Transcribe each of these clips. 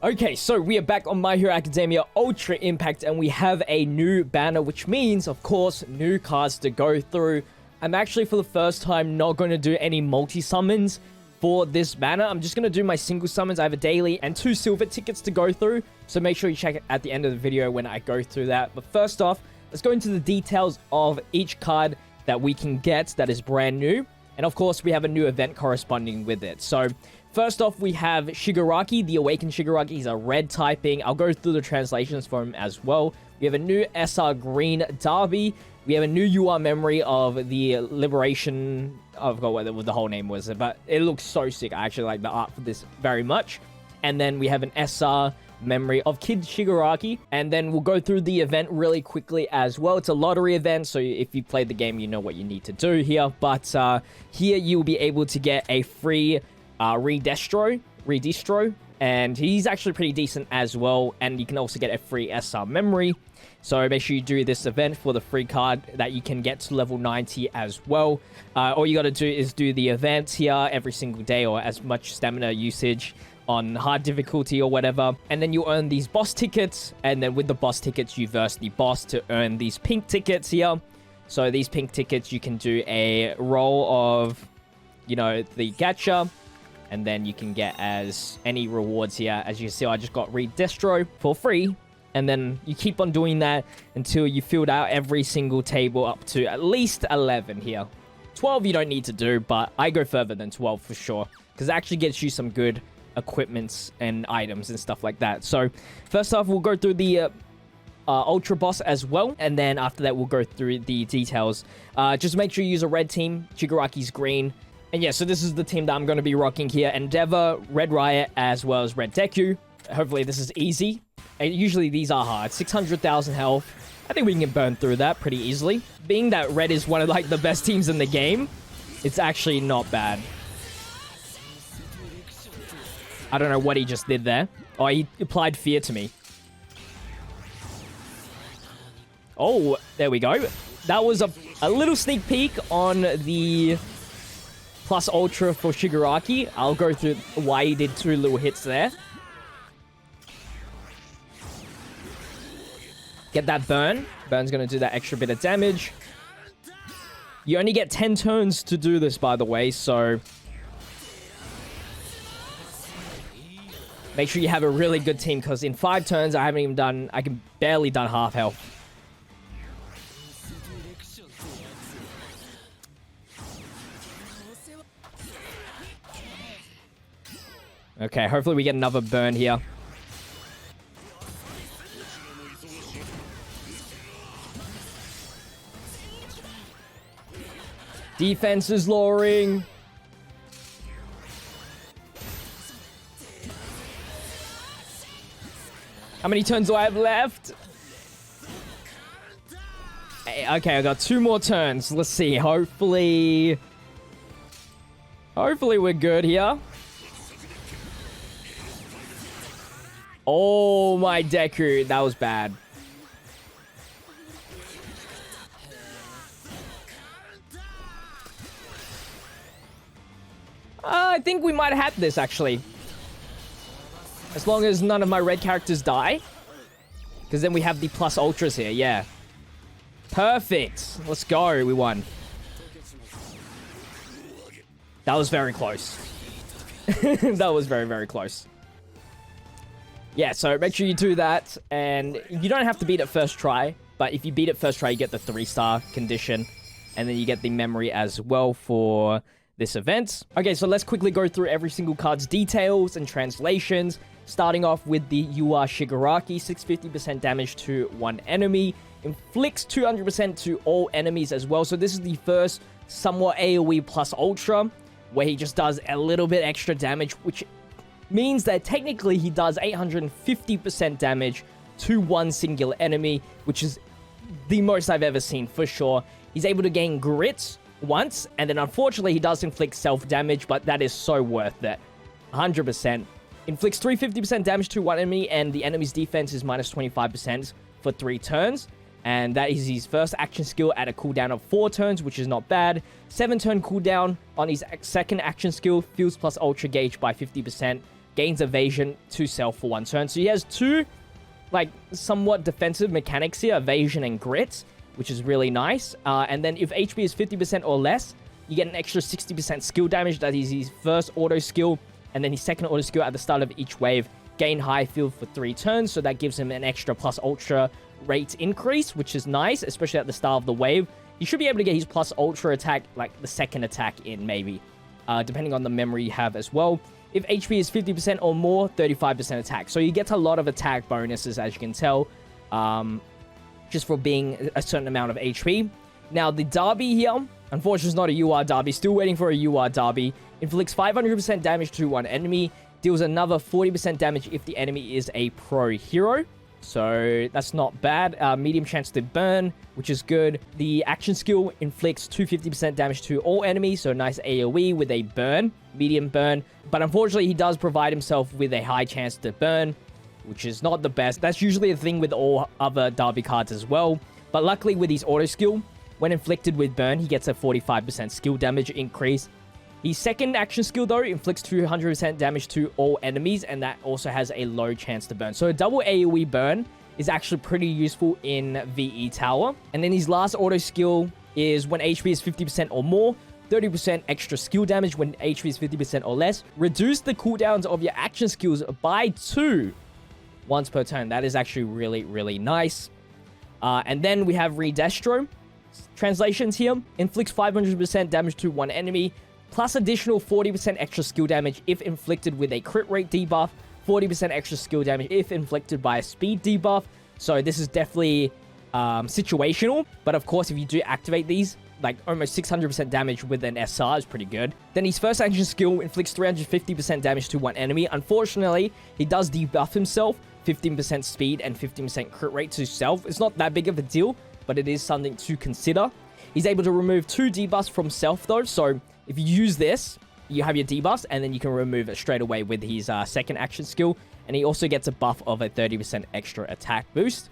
Okay, so we are back on My Hero Academia Ultra Impact, and we have a new banner, which means, of course, new cards to go through. I'm actually, for the first time, not going to do any multi-summons for this banner. I'm just going to do my single summons. I have a daily and 2 silver tickets to go through, so make sure you check it at the end of the video when I go through that. But first off, let's go into the details of each card that we can get that is brand new. And of course, we have a new event corresponding with it. So first off, we have Shigaraki, the Awakened Shigaraki. He's a red typing. I'll go through the translations for him as well. We have a new SR Green Derby. We have a new UR memory of the Liberation. I forgot what the whole name was, but it looks so sick. I actually like the art for this very much. And then we have an SR memory of Kid Shigaraki. And then we'll go through the event really quickly as well. It's a lottery event, so if you played the game, you know what you need to do here. But here you'll be able to get a free Redestro, and he's actually pretty decent as well. And you can also get a free SR memory. So make sure you do this event for the free card that you can get to level 90 as well. All you got to do is do the event here every single day, or as much stamina usage on hard difficulty or whatever. And then you earn these boss tickets. And then with the boss tickets, you verse the boss to earn these pink tickets here. So these pink tickets, you can do a roll of, you know, the gacha. And then you can get as any rewards here. As you can see, I just got Redestro for free. And then you keep on doing that until you filled out every single table up to at least 11 here. 12 you don't need to do, but I go further than 12 for sure. Because it actually gets you some good equipments and items and stuff like that. So first off, we'll go through the Ultra Boss as well. And then after that, we'll go through the details. Just make sure you use a red team. Shigaraki's green. And yeah, so this is the team that I'm going to be rocking here. Endeavor, Red Riot, as well as Red Deku. Hopefully this is easy. And usually these are hard. 600,000 health. I think we can burn through that pretty easily. Being that Red is one of like the best teams in the game, it's actually not bad. I don't know what he just did there. Oh, he applied fear to me. Oh, there we go. That was a little sneak peek on the plus ultra for Shigaraki. I'll go through why he did 2 little hits there. Get that burn. Burn's going to do that extra bit of damage. You only get 10 turns to do this, by the way, so make sure you have a really good team, because in 5 turns, I can barely done half health. Okay, hopefully we get another burn here. Defense is lowering. How many turns do I have left? Okay, I got 2 more turns. Let's see. Hopefully we're good here. Oh, my Deku. That was bad. I think we might have had this, actually. As long as none of my red characters die. Because then we have the plus ultras here, yeah. Perfect. Let's go. We won. That was very close. That was very, very close. Yeah, so make sure you do that. And you don't have to beat it first try. But if you beat it first try, you get the 3-star condition. And then you get the memory as well for this event. Okay, so let's quickly go through every single card's details and translations. Starting off with the UR Shigaraki, 650% damage to 1 enemy. Inflicts 200% to all enemies as well. So this is the first somewhat AoE plus ultra, where he just does a little bit extra damage, which means that technically he does 850% damage to 1 singular enemy, which is the most I've ever seen for sure. He's able to gain grit once, and then unfortunately he does inflict self-damage, but that is so worth it. 100%. Inflicts 350% damage to 1 enemy, and the enemy's defense is minus 25% for 3 turns. And that is his first action skill at a cooldown of 4 turns, which is not bad. 7-turn cooldown on his second action skill, Fuels plus Ultra Gauge by 50% gains evasion to self for 1 turn. So he has 2, like, somewhat defensive mechanics here, evasion and grit, which is really nice. And then if HP is 50% or less, you get an extra 60% skill damage. That is his first auto skill. And then his second auto skill at the start of each wave, gain high field for 3 turns. So that gives him an extra plus ultra rate increase, which is nice, especially at the start of the wave. You should be able to get his plus ultra attack, like the second attack in, maybe. Depending on the memory you have as well. If HP is 50% or more, 35% attack. So you get a lot of attack bonuses, as you can tell. Just for being a certain amount of HP. Now, the Derby here, unfortunately, it's not a UR Derby. Still waiting for a UR Derby. Inflicts 500% damage to one enemy. Deals another 40% damage if the enemy is a pro hero. So that's not bad. Medium chance to burn, which is good. The action skill inflicts 250% damage to all enemies. So nice AoE with a burn, medium burn. But unfortunately, he does provide himself with a high chance to burn, which is not the best. That's usually a thing with all other Derby cards as well. But luckily with his auto skill, when inflicted with burn, he gets a 45% skill damage increase. His second action skill, though, inflicts 200% damage to all enemies, and that also has a low chance to burn. So a double AoE burn is actually pretty useful in VE Tower. And then his last auto skill is when HP is 50% or more, 30% extra skill damage when HP is 50% or less. Reduce the cooldowns of your action skills by 2 once per turn. That is actually really, really nice. And then we have Redestro. Translations here. Inflicts 500% damage to one enemy, plus additional 40% extra skill damage if inflicted with a crit rate debuff, 40% extra skill damage if inflicted by a speed debuff. So this is definitely situational. But of course, if you do activate these, like almost 600% damage with an SR is pretty good. Then his first action skill inflicts 350% damage to one enemy. Unfortunately, he does debuff himself, 15% speed and 15% crit rate to self. It's not that big of a deal, but it is something to consider. He's able to remove 2 debuffs from self, though. So if you use this, you have your debuffs, and then you can remove it straight away with his second action skill. And he also gets a buff of a 30% extra attack boost.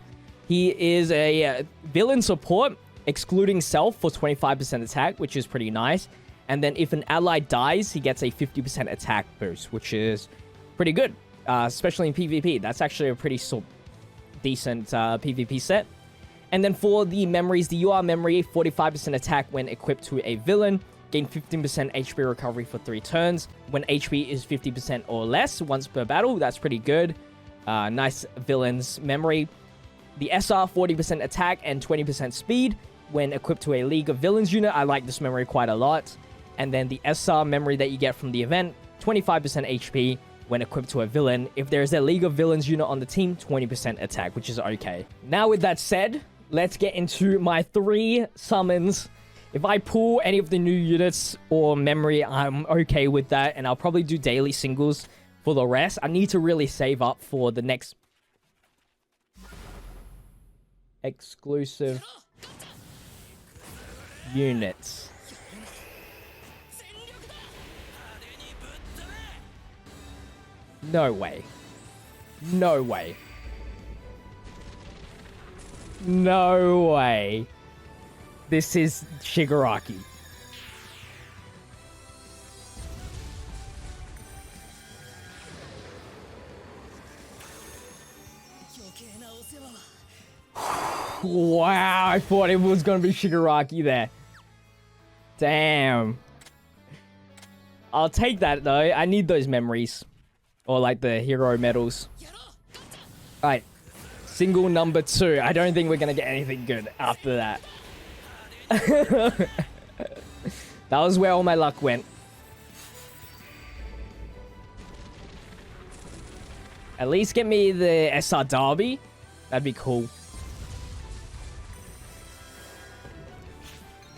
He is a villain support, excluding self for 25% attack, which is pretty nice. And then if an ally dies, he gets a 50% attack boost, which is pretty good, especially in PvP. That's actually a pretty decent PvP set. And then for the memories, the UR memory, 45% attack when equipped to a villain. Gain 15% HP recovery for 3 turns. When HP is 50% or less once per battle, that's pretty good. Nice villain's memory. The SR, 40% attack and 20% speed when equipped to a League of Villains unit. I like this memory quite a lot. And then the SR memory that you get from the event, 25% HP when equipped to a villain. If there's a League of Villains unit on the team, 20% attack, which is okay. Now with that said, let's get into my 3 summons. If I pull any of the new units or memory, I'm okay with that. And I'll probably do daily singles for the rest. I need to really save up for the next exclusive units. No way. No way. No way. This is Shigaraki. Wow, I thought it was gonna be Shigaraki there. Damn. I'll take that though. I need those memories. Or like the hero medals. Alright. Single number 2. I don't think we're gonna get anything good after that. That was where all my luck went. At least get me the SR Derby. That'd be cool.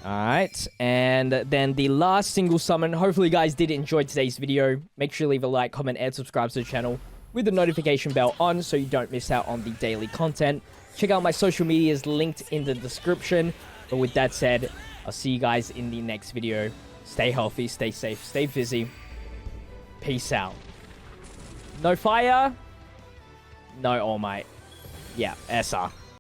Alright, and then the last single summon. Hopefully you guys did enjoy today's video. Make sure you leave a like, comment, and subscribe to the channel with the notification bell on so you don't miss out on the daily content. Check out my social medias linked in the description. But with that said, I'll see you guys in the next video. Stay healthy, stay safe, stay fizzy. Peace out. No fire. No All Might. Yeah, SR.